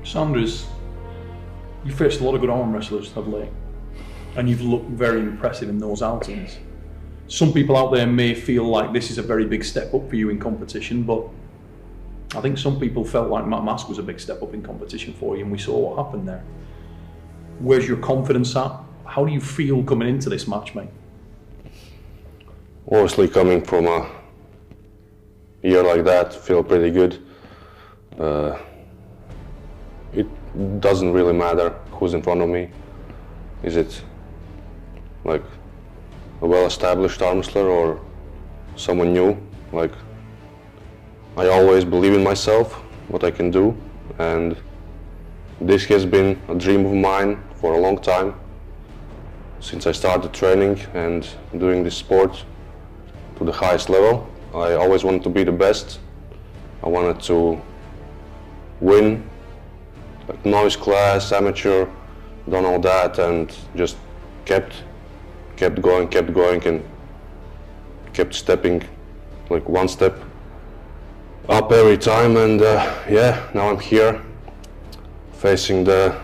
Sandris, you faced a lot of good arm wrestlers of late, and you've looked very impressive in those outings. Some people out there may feel like this is a very big step up for you in competition, but I think some people felt like Matt Mask was a big step up in competition for you, and we saw what happened there. Where's your confidence at? How do you feel coming into this match, mate? Obviously, coming from a year like that, feel pretty good. It doesn't really matter who's in front of me. Is it like a well-established arm wrestler or someone new? Like, I always believe in myself, what I can do, and this has been a dream of mine for a long time. Since I started training and doing this sport to the highest level, I always wanted to be the best. I wanted to win, like novice class, amateur, done all that, and just kept going, and kept stepping like one step up every time. And yeah, now I'm here facing the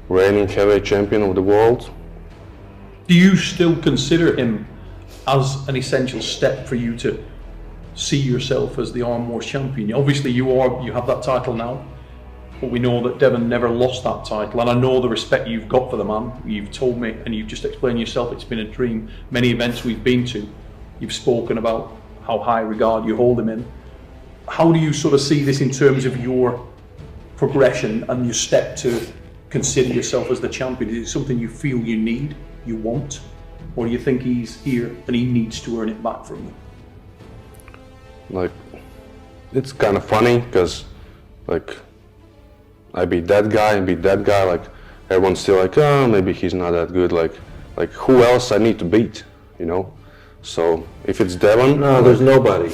reigning heavyweight champion of the world. Do you still consider him as an essential step for you to see yourself as the Arm Wars champion? Obviously you have that title now, but we know that Devon never lost that title, and I know the respect you've got for the man. You've told me, and you've just explained yourself, it's been a dream. Many events we've been to, you've spoken about how high regard you hold him in. How do you sort of see this in terms of your progression and your step to consider yourself as the champion? Is it something you feel you need, you want, or do you think he's here and he needs to earn it back from you? Like, it's kind of funny because, like, I beat that guy, like, everyone's still like, oh, maybe he's not that good, like who else I need to beat, you know? So if it's Devon, no, there's nobody.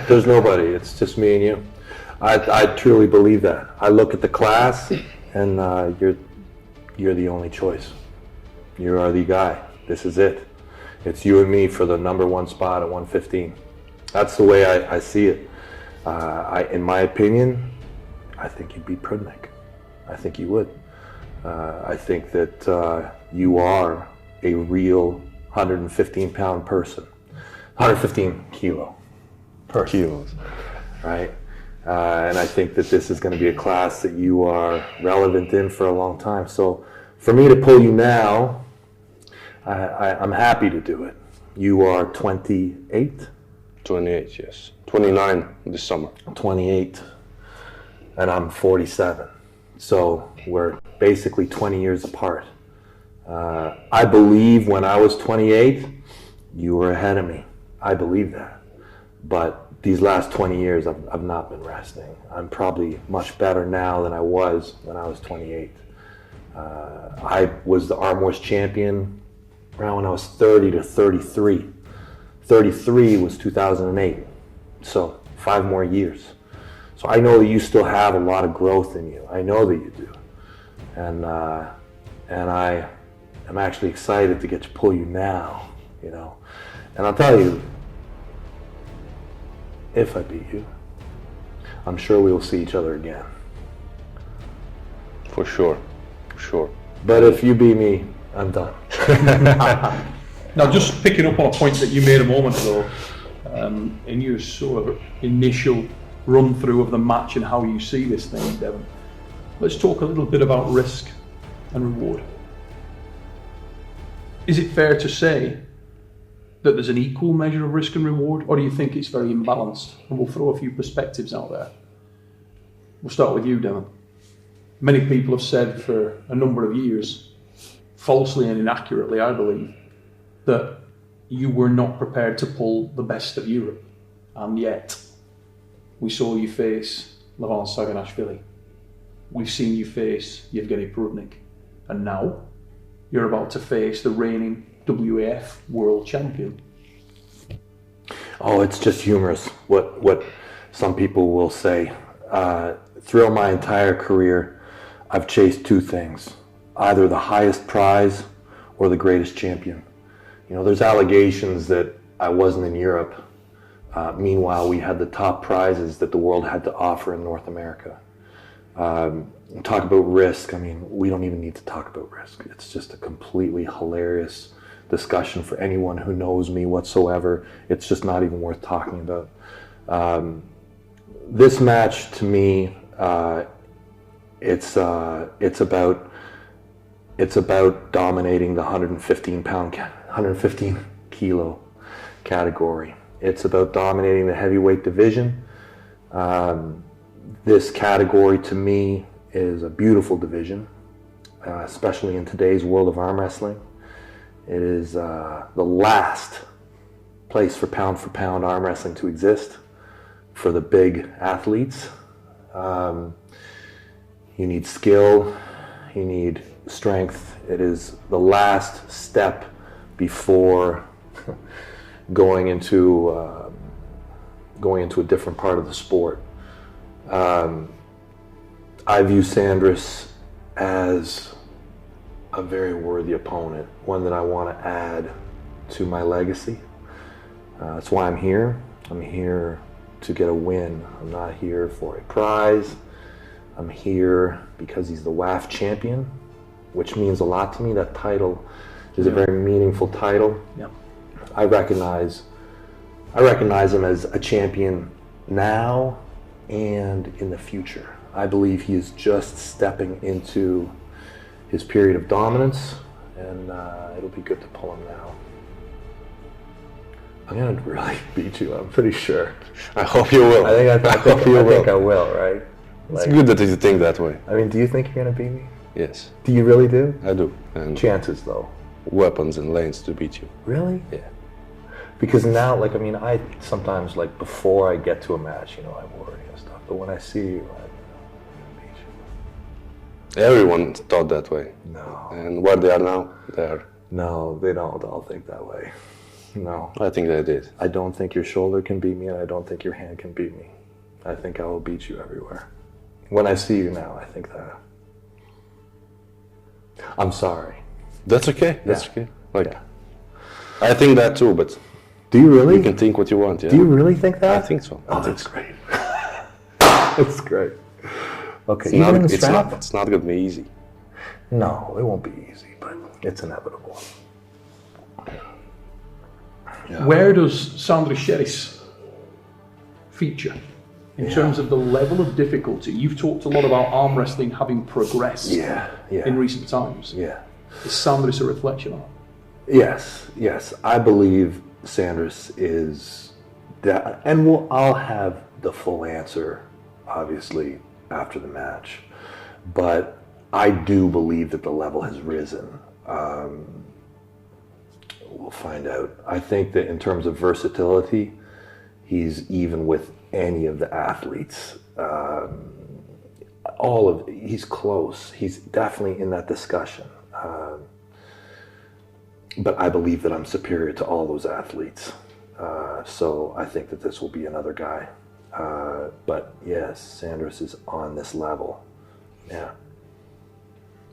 There's nobody. It's just me and you. I truly believe that. I look at the class, and you're the only choice. You are the guy. This is it. It's you and me for the #1 spot at 115. That's the way I see it. In my opinion, I think you'd beat Prudnick. I think you would. I think that you are a real 115-pound person, 115 kilo person. Kilos. Right? And I think that this is going to be a class that you are relevant in for a long time. So for me to pull you now, I'm happy to do it. You are 28? 28, yes. 29 this summer. 28, and I'm 47. So we're basically 20 years apart. I believe when I was 28, you were ahead of me. I believe that. But these last 20 years, I've not been resting. I'm probably much better now than I was when I was 28. I was the Arm Wars champion around when I was 30 to 33. 33 was 2008. So 5 more years. So I know that you still have a lot of growth in you. I know that you do. And I'm actually excited to get to pull you now, you know. And I'll tell you, if I beat you, I'm sure we will see each other again. For sure. But if you beat me, I'm done. Now, just picking up on a point that you made a moment ago, in your sort of initial run through of the match and how you see this thing, Devon, let's talk a little bit about risk and reward. Is it fair to say that there's an equal measure of risk and reward, or do you think it's very imbalanced? And we'll throw a few perspectives out there. We'll start with you, Devon. Many people have said for a number of years, falsely and inaccurately, I believe, that you were not prepared to pull the best of Europe. And yet, we saw you face Levan Saganashvili. We've seen you face Yevgeny Prudnick. And now, you're about to face the reigning WAF world champion. Oh, it's just humorous what some people will say. Throughout my entire career, I've chased 2 things: either the highest prize or the greatest champion. You know, there's allegations that I wasn't in Europe. Meanwhile, we had the top prizes that the world had to offer in North America. Talk about risk. I mean, we don't even need to talk about risk. It's just a completely hilarious discussion for anyone who knows me whatsoever. It's just not even worth talking about. This match, to me, it's about dominating the 115 kilo category. It's about dominating the heavyweight division. This category, to me, is a beautiful division, especially in today's world of arm wrestling. It is the last place for pound arm wrestling to exist for the big athletes. You need skill, you need strength. It is the last step before going into a different part of the sport. I view Sandris as a very worthy opponent, one that I want to add to my legacy. That's why I'm here. I'm here to get a win. I'm not here for a prize. I'm here because he's the WAF champion, which means a lot to me. That title is a very meaningful title. Yeah. I recognize him as a champion now and in the future. I believe he is just stepping into his period of dominance, and it'll be good to pull him now. I'm gonna really beat you, I'm pretty sure. I hope you will. I think I will, right? It's good that you think that way. I mean, do you think you're gonna beat me? Yes. Do you really do? I do. And chances, though. Weapons and lanes to beat you. Really? Yeah. Because now, like, I mean, I sometimes, like, before I get to a match, you know, I worry and stuff. But when I see you, I'm gonna beat you. Everyone thought that way. No. And where they are now, they are. No, they don't all think that way. No. I think they did. I don't think your shoulder can beat me, and I don't think your hand can beat me. I think I will beat you everywhere. When I see you now, I think that. I'm sorry. That's okay. That's okay. Like, Yeah. I think that too, but Do you really? you can think what you want. Yeah. Do you really think that? I think so. Oh, that's great. That's great. Okay, even in the strap? It's not gonna be easy. No, it won't be easy, but it's inevitable. Yeah. Where does SANDRIS SEDIS feature in terms of the level of difficulty? You've talked a lot about arm wrestling having progressed in recent times. Yeah. Is SANDRIS a reflection of it? Yes. I believe Sandris is that, and I'll have the full answer, obviously, after the match. But I do believe that the level has risen. We'll find out. I think that in terms of versatility, he's even with any of the athletes. He's close. He's definitely in that discussion. But I believe that I'm superior to all those athletes. So I think that this will be another guy. But yes, Sandris is on this level. Yeah.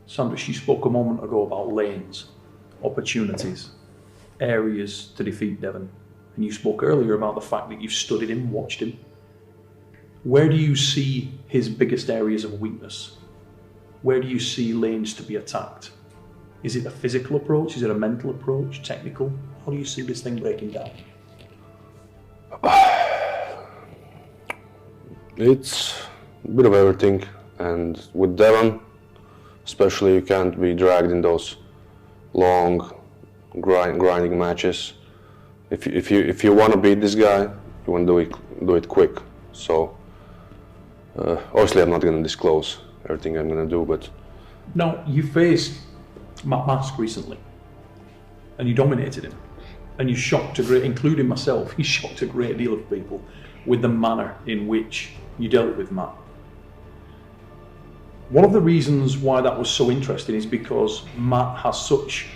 SANDRIS, you spoke a moment ago about lanes, opportunities, areas to defeat Devon. And you spoke earlier about the fact that you've studied him, watched him. Where do you see his biggest areas of weakness? Where do you see lanes to be attacked? Is it a physical approach? Is it a mental approach? Technical? How do you see this thing breaking down? It's a bit of everything, and with Devon, especially, you can't be dragged in those long, grinding matches. If you want to beat this guy, you want to do it quick. So obviously, I'm not going to disclose everything I'm going to do, but now you faced Matt Mask recently, and you dominated him, and you shocked including myself, you shocked a great deal of people with the manner in which you dealt with Matt. One of the reasons why that was so interesting is because Matt has such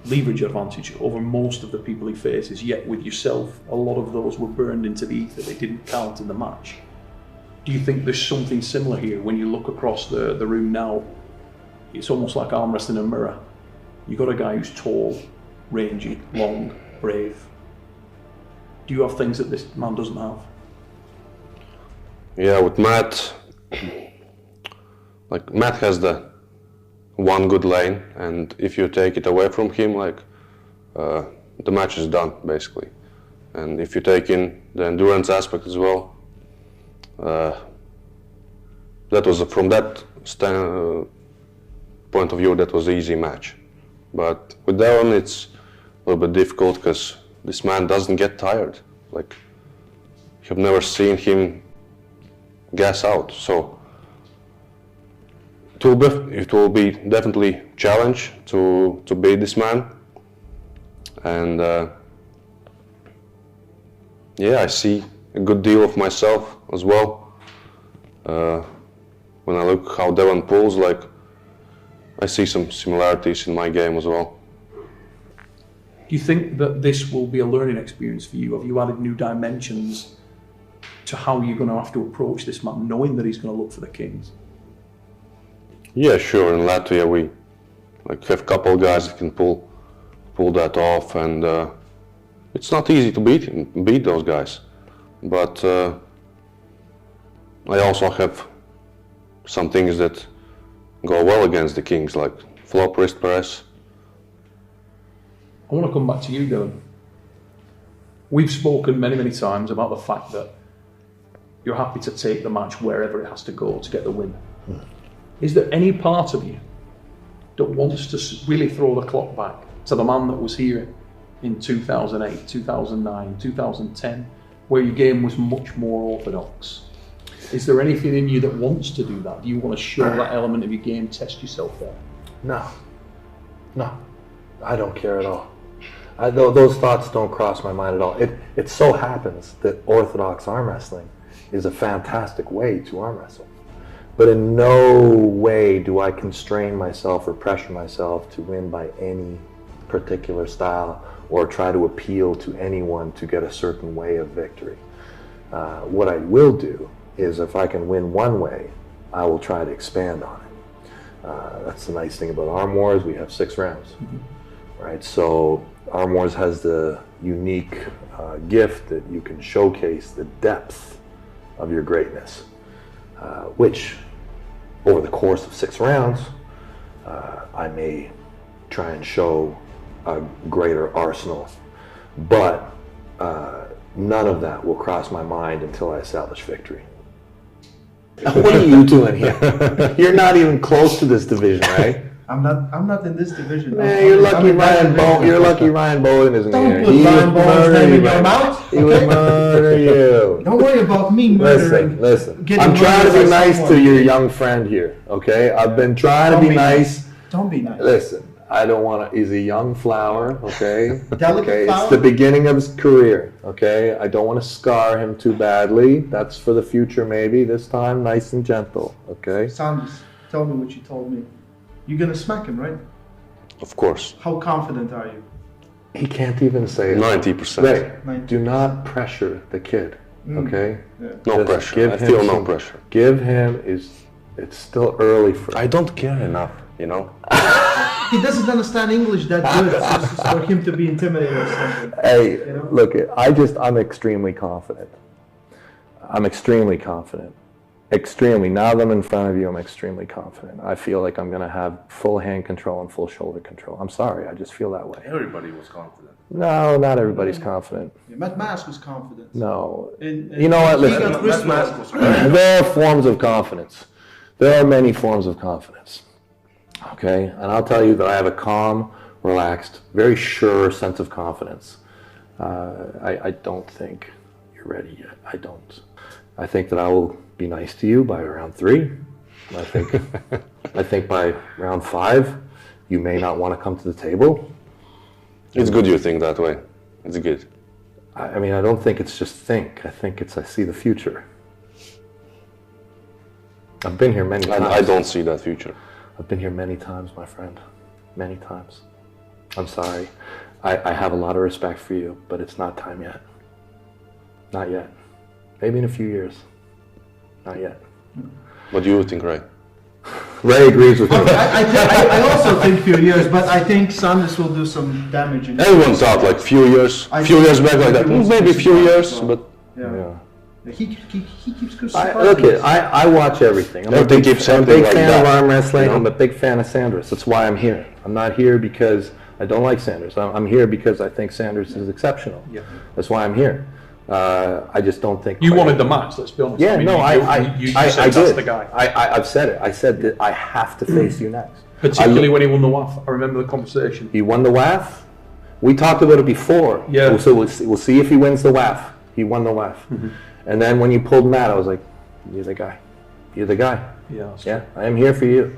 leverage advantage over most of the people he faces, yet with yourself, a lot of those were burned into the ether. They didn't count in the match. Do you think there's something similar here when you look across the room now? It's almost like arm wrestling in a mirror. You've got a guy who's tall, rangy, long, brave. Do you have things that this man doesn't have? yeah, with Matt, like Matt has the one good lane, and if you take it away from him, like the match is done basically. And if you take in the endurance aspect as well, that was from that point of view, that was an easy match. But with Devon, it's a little bit difficult because this man doesn't get tired. Like, I've never seen him gas out. So it will be definitely challenge to beat this man. And yeah, I see a good deal of myself as well. When I look how Devon pulls, like, I see some similarities in my game as well. Do you think that this will be a learning experience for you? Have you added new dimensions to how you're going to have to approach this man, knowing that he's going to look for the kings? Yeah, sure. In Latvia, we like have a couple of guys that can pull that off, and it's not easy to beat those guys. But I also have some things that go well against the kings, like flop wrist press. I want to come back to you, Dylan. We've spoken many, many times about the fact that you're happy to take the match wherever it has to go to get the win. Is there any part of you that wants to really throw the clock back to the man that was here in 2008, 2009, 2010, where your game was much more orthodox? Is there anything in you that wants to do that? Do you want to show that element of your game, test yourself there? No, I don't care at all. Those thoughts don't cross my mind at all. It so happens that orthodox arm wrestling is a fantastic way to arm wrestle. But in no way do I constrain myself or pressure myself to win by any particular style or try to appeal to anyone to get a certain way of victory. What I will do is, if I can win one way, I will try to expand on it. That's the nice thing about Arm Wars. We have 6 rounds, right? So Arm Wars has the unique gift that you can showcase the depth of your greatness, which over the course of 6 rounds, I may try and show a greater arsenal, but none of that will cross my mind until I establish victory. What are you doing here? You're not even close to this division, right? I'm not in this division. Man, you're lucky Ryan Bowen. You're lucky Ryan Bowen isn't here. Don't put Ryan Bowen's name in your mouth. He would murder you. Don't worry about me murdering. Listen. I'm trying to be nice to your young friend here. Okay, I've been trying to be nice. Don't be nice. Listen. I don't want to. He's a young flower, okay? Delicate flower? It's the beginning of his career, okay? I don't want to scar him too badly. That's for the future, maybe. This time, nice and gentle, okay? Sandris, tell me what you told me. You're going to smack him, right? Of course. How confident are you? He can't even say it. 90%. Ray, do not pressure the kid, okay? Yeah. No pressure. I feel no pressure. Give him it's still early for him. I don't care enough, you know? He doesn't understand English that good for him to be intimidated or something. Hey, You know? look, I'm extremely confident. I'm extremely confident. Extremely. Now that I'm in front of you, I'm extremely confident. I feel like I'm going to have full hand control and full shoulder control. I'm sorry, I just feel that way. Everybody was confident. No, not everybody's confident. Yeah, Matt Mask was confident. No. And You know what, he listen. got WristBall. There are forms of confidence. There are many forms of confidence. Okay? And I'll tell you that I have a calm, relaxed, very sure sense of confidence. I don't think you're ready yet. I don't. I think that I will be nice to you by round 3. I think by round 5, you may not want to come to the table. It's good you think that way. It's good. I mean, I don't think it's just think. I think it's I see the future. I've been here many times. I don't see that future. I've been here many times, my friend. Many times. I'm sorry. I have a lot of respect for you, but it's not time yet. Not yet. Maybe in a few years. Not yet. What do you think, Ray? Ray agrees with me. I also think few years, but I think Sandris will do some damage. Everyone thought like few years back like that. Maybe a few years, but Yeah. He keeps I watch everything. I'm If they keep I'm a something big like fan that, of arm wrestling. you know? I'm a big fan of Sandris. That's why I'm here. I'm not here because I don't like Sandris. I'm here because I think Sandris is exceptional. Yeah. That's why I'm here. I just don't think You wanted the match, let's be honest. Yeah, I mean, no, you I said that's did. the guy. I've said it. I said that I have to face you next. Particularly when he won the WAF. I remember the conversation. He won the WAF. We talked about it before. Yeah. So we'll see if he wins the WAF. He won the WAF. And then when you pulled him out, I was like, you're the guy. You're the guy. Yeah, that's Yeah, I am here for you.